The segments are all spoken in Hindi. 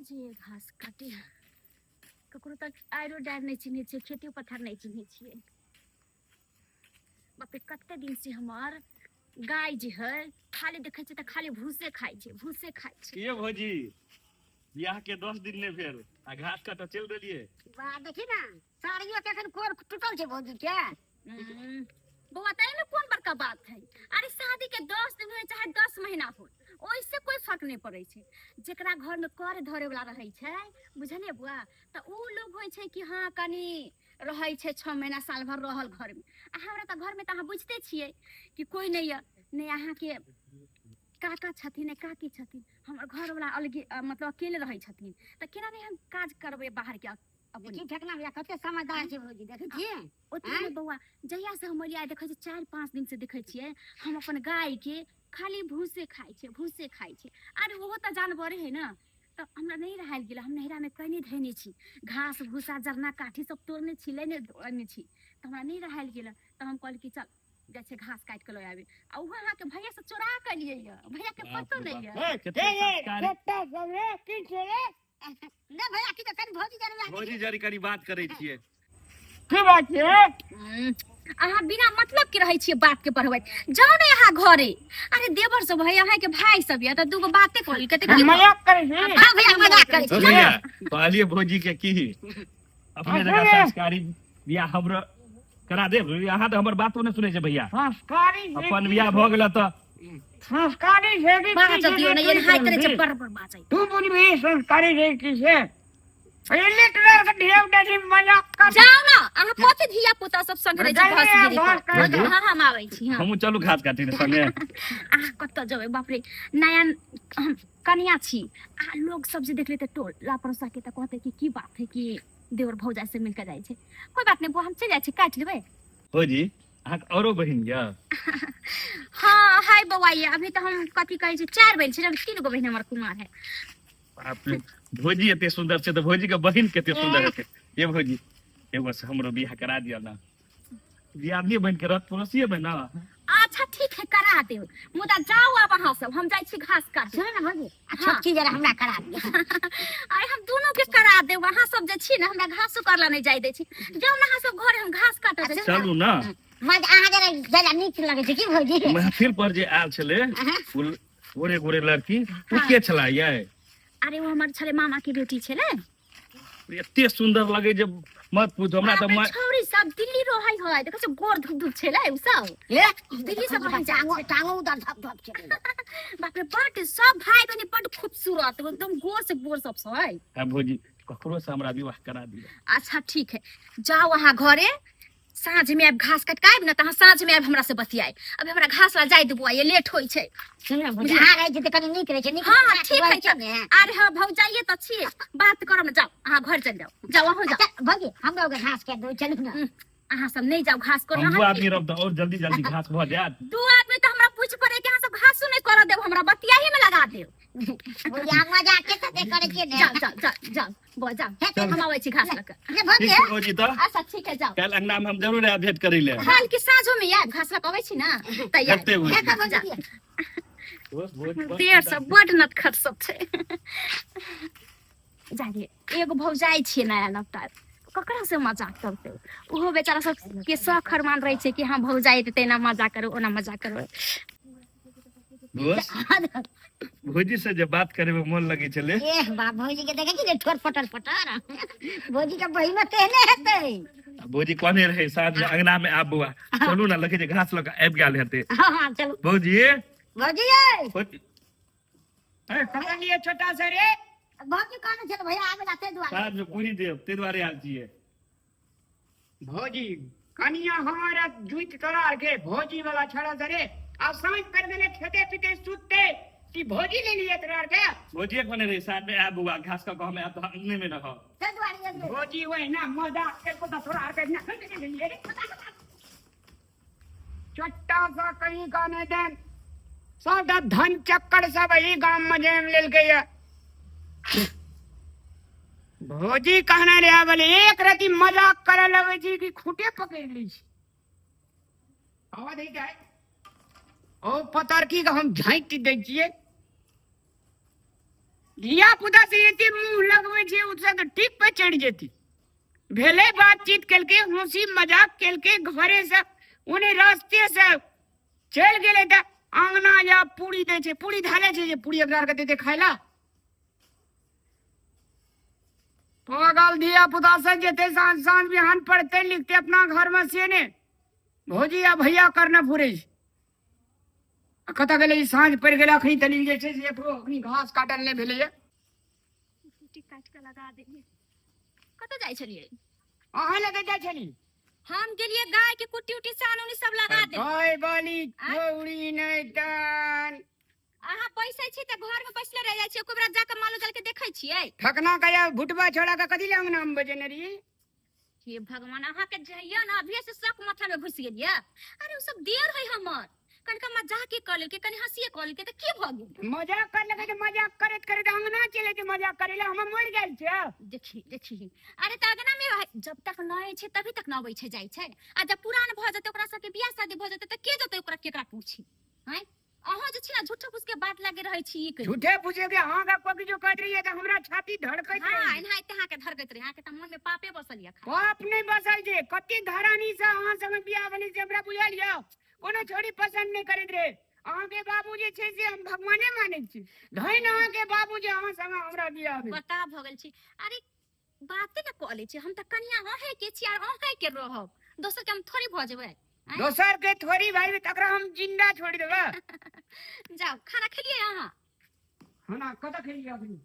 जे घास काटे ककरो तक आयरो डार नहीं चिन्हे छे, खेती पथार नहीं चिन्हे छे। बापे कते दिन से हमार गाय जे है खाली देखे छे त खाली भूसे खाई छे। ये भौजी बियाह के 10 दिन ने फिर आ घास काटा चल देलिए। वाह देखी ना साड़ियों के एखन कोर टूटल छे भौजी के। बउआ तई में कौन बड़का बात है। अरे शादी के 10 दिन हो चाहे 10 महीना हो ओइसे कोई फर्क नहीं पड़े छे। जेकरा घर में कर धरे वाला रहे छे बुझलिए बुआ त उ लोग होय छे कि हां कनी रहे छे 6 महीना साल भर रहल घर में। आ हमरा त घर में त अहाँ बुझते छिए कि कोई नहीं है नहीं अहाँ के काका छथिन काकी छथिन हमर घर वाला अलग मतलब अकेले रहे छथिन त केना नहीं हम काज करबे बाहर के देखी ठेकना भैया कते समझदार छे भौजी देखे छिए। ओतने बउआ जहिया से हमरिया देखे छे 4-5 दिन से देखे छिए हम अपन गाय के खाली भूसे खाई छे। अरे वो त जानवरे है ना त हमरा नहीं रहल गेल। हम नहरा में कहीं धैने छी घास भूसा जरना काठी सब तोड़ने छी लेने ओने छी त हमरा नहीं रहल गेल। त हम कहल कि चल जैसे घास काट के लो आवे आ उ हां के भैया से चोरा के लिए भैया के पतो नहीं है। केते सबरे की छे रे ने भैया की त कनी भौजी जाने में भौजी जरी करी बात करे छिए। की बात छे अहाँ बिना मतलब के रहे छिए बात के पढ़बै जाओ ना यहाँ घरे। अरे देवर सब है यहाँ के भाई सब है त दूगो बातें करी कते मजाक करे छे। हां भैया मजाक करे छे। भैया कहलिए भौजी के की अपने जगह संस्कारी बियाह हमरो करा दे। यहाँ तो हमर बातो न सुने छे भैया। संस्कारी अपन बियाह भ गेल त संस्कारी छे की बात दियो ना ये हाय करे छे बरबर बाजै तू बोली भी संस्कारी छे की छे पहले तोरा के ढेव डे मजाक कर जाओ ना अहाँ कते धिया पुता सब संग रहे छी घास गिरी हां हम आबै छी हां हम चलू घास काटे संगे। आ कत जबे बाप रे नया हम कन्या छी आ लोग सब जे देखले त टोल लापरसा के त कहते कि की बात है कि देवर भौजा से मिलके जाय छे। कोई बात नहीं हम चल जाय छी काट लेबै। भौजी अहाँ औरो बहिन या हां हाय बवाइया अभी तो हम कथि कहै छी 4 बहिन छै 3 गो बहिन हमर कुमार है। बाप रे भौजी एते सुंदर छे त भौजी के बहिन केते सुंदर है। ये भौजी एगो से हमरो बियाह करा दिया ना दियादनी बन के रत पड़ोसिए में ना। अच्छा ठीक है करा दे मुदा जाओ अब वहां सब हम जाय छी घास काट। सुन ना भौजी छोटकी जरा हमरा करा दे। अरे हम दोनों के करा दे वहां सब जे छी ना हमरा घासो करला नहीं जाय दे छी जाओ ना सब घर हम घास काट दे। चलू ना मज आहा जरा नीक लगे छे की भौजी महफिल पर जे आल छले फूल गोरे गोरे लड़की उ के छला ये। अरे वो हमर छले मामा के बेटी छले एते सुंदर लगे जे मत पूछ हमरा त छोरी सब दिल्ली रहै है देखो से गोर धुप धुप छले उ सब ए दिल्ली सब रहै जा टांगो उधर धप धप छे। बाप रे बड़ सब भाई बहिनी बड़ खूबसूरत एकदम गोर से गोर सब सब है। हां भौजी ककरो से हमरा विवाह करा दिया। अच्छा ठीक है जाओ वहां घरे साँझ में अब घास काट के आइब ना त साँझ में अब हमरा से बतियाई अभी हमरा घास ला जाय देबो ये लेट होई छे। सुन ना भौजी आ रहे जे कनी नीक रहे छे नीक। हां ठीक है अरे हां भौजाइए त छी बात करब जाओ अहाँ घर चल जाओ वहां जाओ भौजी हम लोग घास के दो चलू ना अहाँ सब नहीं जाओ घास कर हम दो आदमी रब और जल्दी जल्दी घास भ जात। दो आदमी त हमरा पूछ पड़े कि अहाँ सब घासो नहीं कर देब हमरा बतियाही में लगा देब। भौजी हम मजाक के त करे के ने जाओ जाओ हम आबै छी घास लक। ने भौजी ठीक भौजी त अच्छा ठीक है जाओ कल अंगना में हम जरूर आ भेंट करै ले। काल के साँझो में याद घास लक आबै छी ना तैयार कते भौजी देखा भौजी देर सब बड नटखट सब छे। जागे एगो भौजाई छिए नया नवटा ककरा से मजाक करते ओहो बेचारा सब के शौक मान रहे छे कि हां भौजाई ते ना मजाक करो ओना मजाक करो। भौजी से जब बात करे में मन लगे चले ए बा भौजी के देखे छी ठोर पटर भौजी के बहिन कहने हेते भौजी कोने रहे साथ में अंगना में आप बुआ चलू ना लगे जे घास लगा आब गेल हेते। हां चलो भौजी भौजी ए कहां लिए छोटा सा रे भौजी कहां चल भैया आबे लाते दुआ साथ में पूरी देव ते द्वारे आल छिए। भौजी कनिया हमारा जुइत करार के भौजी वाला छड़ा धरे आ समझ कर देले खेते पीते सुते कि भौजी ले लिए तरार के भौजी कोने रहे साथ में आप बुआ घास का कहमे आप अंगने में रहो ते दुआरे भौजी वही ना मजाक के को थोड़ा के ना चट्टा सा कहीं का नहीं देन सादा धन चक्कर सब ही गांव में जेम लेल गया। भौजी कहना रे बोले एक राती मजाक करे लगे जी कि खूटे पकड़ ली आवाज है क्या ओ पतार की हम झांक दे छिए धिया पुता से एते मुंह लगवे छे उससे तो ठीक पे चढ़ जेती भेले बातचीत करके हंसी मजाक करके घरे से उन्हें रास्ते से चल गेले त आंगना या पूरी दे छे पूरी धाले छे जे पूरी अगरार के देते खाइला पागल धिया पुता से जेते सांझ सांझ बिहान पढ़ते लिखते अपना घर में से ने भौजी या भैया करना पूरे कता गेले सांझ पड़ गेला अखनी तली जे छे से एकरो अखनी घास काटल ने भेले ये कुट्टी काट के लगा देलिए कतऽ जाइ छलिए अहाँ लगे जा छली हम गेलिए गाय के कुट्टी उट्टी सान उनी सब लगा दे गाय बाली चौड़ी नहीं दान अहाँ पैसा छी त घर में बैसले रह जाइ छी एको बेरा जाके मालू दल के देखै छियै ठकना कया भुटबा छोड़ा का कदी लंग नाम बजने रही हे भगवान अहाँ के जइया ना अभी से शक माथा में घुस गेलिए अरे उ सब देर है हमर कनका मजाक के कर लेके कनी हंसिए कर लेके त की भ गेल मजाक कर लगे तो मजाक करत करत अंगना चले के मजाक करेला हम मर गेल छे देखी देखी अरे त अगना में जब तक नय छै तभी तक न अबै छै जाइ छै आ जब पुरान भ जते ओकरा सबके बियाह शादी भ जते त के जते ओकरा केकरा पूछी हैं अहाँ जे छी ना झूठा फूस के बात लागे रहै छी एक झूठे पूछे के हां का कोकी जो कह रही है तो हमरा छाती धड़कत हां रही इनहा इतहा के धरकत रहे अहाँ के त मन में पापे बसल या खा बाप नहीं बसल जे कति धरानी से अहाँ संग बियाह बनी से हमरा बुझल या कोनो छोड़ी पसंद नहीं करत रे अहाँ के बाबू जे छै से हम भगवाने माने छी धइन अहाँ के बाबू जे अहाँ संग हमरा बियाह भेल बता भ गेल छी अरे बाते न क ले छी हम त कनिया अहे के छी आ अहे के रहब दोसर के हम थोड़ी भ जेबै दोसर के थोड़ी भाई तकरा हम जिंदा छोड़ देबा जाओ खाना खेलिए अहाँ खाना कत खेलिए अपनी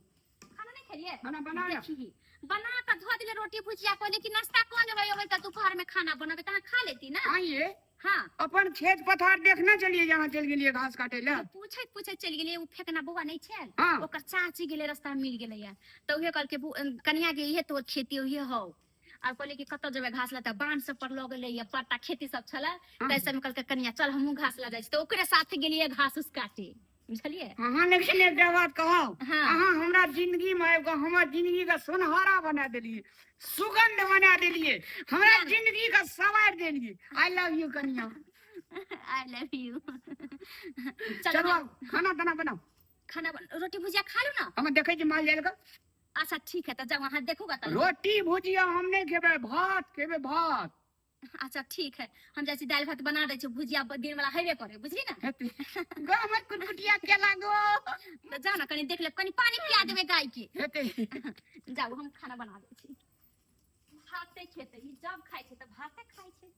खाना नहीं खेलिए खाना बना ले देखी बना के धो दिले रोटी भुजिया कहले कि नाश्ता कौन लेबै अबै त दोपहर में खाना बनाबे त अहाँ खा लेती ना आइए हां अपन खेत पथार देखना चलिए जहाँ चल गेलिए घास काटे ला पूछे पूछे चल गेले उ फेकना बौआ नहीं छल हाँ। ओकर चाची गेले रास्ता में मिल गेले या त उहे कल के कनिया के इहे तोर खेती उहे हो और कहले कि कत जेबे घास ला त बांध सब पर ल गेले या पट्टा खेती सब छला तैसे में कल के कनिया चल हमहू घास ला जाइ त ओकरे साथ गेलिए घास उस काटे बुझलिए अहाँ लेकिन एक बात कहो हाँ। अहाँ हमरा जिंदगी में एगो हमर जिंदगी का सुनहरा बना देलिए सुगंध बना देलिए हमरा जिंदगी का सवार देलिए आई लव यू कन्या आई लव यू चलो खाना बना बनाओ खाना रोटी भुजिया खा लो ना हम देखे छी माल जाएगा अच्छा ठीक है तो जाओ वहाँ देखोगा तो रोटी भुजिया हमने खेबे भात खेबे भात अच्छा ठीक है हम जैसे दाल भात बना दे छी भुजिया दिन वाला हेबे करे बुझली ना गमत कुटकुटिया के लागो तो जाओ ना कनी देख ले कनी पानी पिया देबे गाय के हेते जाओ हम खाना बना दे छी भाते खेते जब खाइ छै त भाते खाइ छै